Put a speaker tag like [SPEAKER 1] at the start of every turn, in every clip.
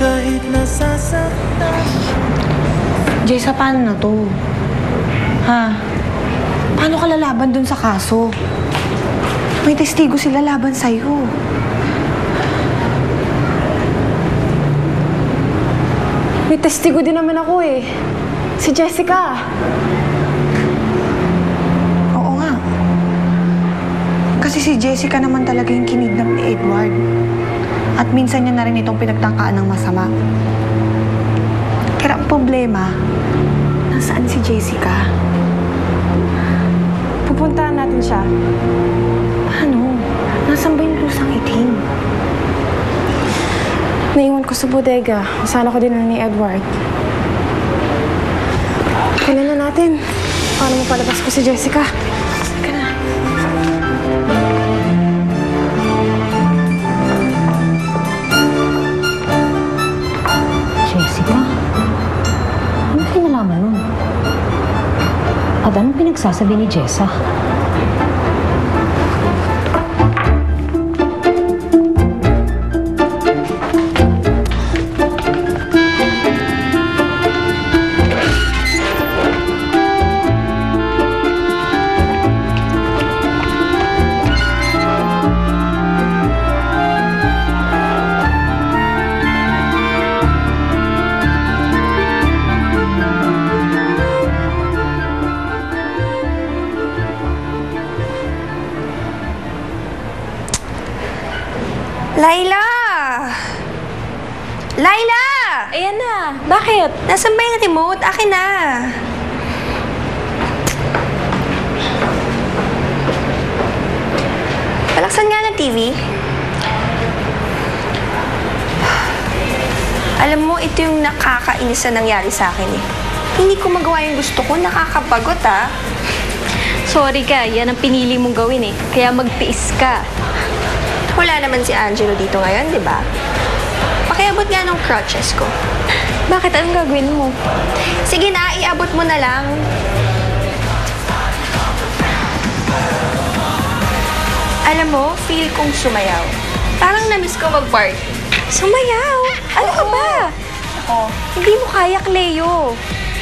[SPEAKER 1] kahit nasasaktan.
[SPEAKER 2] Jessa, paano na to? Ha? Paano ka lalaban dun sa kaso? May testigo sila laban sa'yo.
[SPEAKER 3] May testigo din naman ako eh. Si Jessica.
[SPEAKER 2] Oo nga. Kasi si Jessica naman talaga yung kinidnap ni Edward. At minsan niya na rin itong pinagtangkaan ng masama. Pero ang problema, nasaan si Jessica?
[SPEAKER 3] Pupuntahan natin siya.
[SPEAKER 2] Paano? Nasaan ba yung lusang itim?
[SPEAKER 3] Naiwan ko sa bodega. Kasama ko din ni Edward. Kailan na natin? Paano mo palabas ko si Jessica?
[SPEAKER 2] Sige na.
[SPEAKER 4] Jessica? Ano kinalaman nun? At anong pinagsasabi ni Jessa?
[SPEAKER 5] Laila! Laila!
[SPEAKER 3] Ayan na. Bakit?
[SPEAKER 5] Nasaan ba yung remote? Akin na. Palaksan nga ng TV. Alam mo, ito yung nakakainis na nangyari sa akin eh. Hindi ko magawa yung gusto ko. Nakakabagot ah.
[SPEAKER 6] Sorry ka, yan ang pinili mong gawin eh. Kaya magtiis ka.
[SPEAKER 5] Wala naman si Angelo dito ngayon, di ba? Pakiabot nga ng crutches ko.
[SPEAKER 6] Bakit? Anong gagawin mo?
[SPEAKER 5] Sige na, iabot mo na lang. Alam mo, feel kong sumayaw. Parang na-miss ko mag-party.
[SPEAKER 6] Sumayaw? Ano ka ba?
[SPEAKER 5] Oo.
[SPEAKER 6] Hindi mo kaya, Cleo.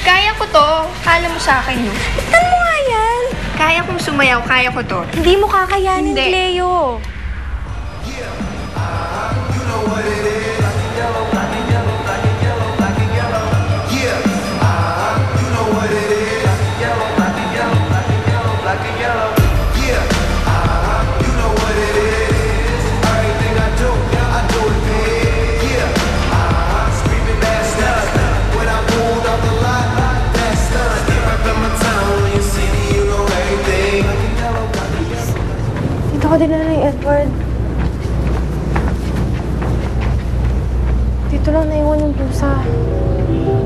[SPEAKER 5] Kaya ko to. Kala mo sa akin, no?
[SPEAKER 6] Tignan mo nga yan.
[SPEAKER 5] Kaya kong sumayaw, kaya ko to.
[SPEAKER 6] Hindi mo kakayanin,
[SPEAKER 5] Hindi.
[SPEAKER 6] Cleo.
[SPEAKER 3] Dito ko din na ni Edward. Dito lang naiwan yung blusa.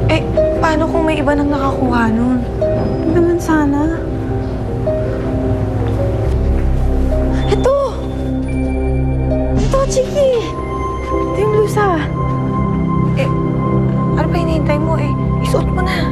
[SPEAKER 2] Eh, paano kung may iba nang nakakuha nun?
[SPEAKER 3] Hindi naman sana. Ito! Ito, Chiki! Ito yung blusa.
[SPEAKER 2] Eh, ano pa hinihintay mo eh? Isuot mo na.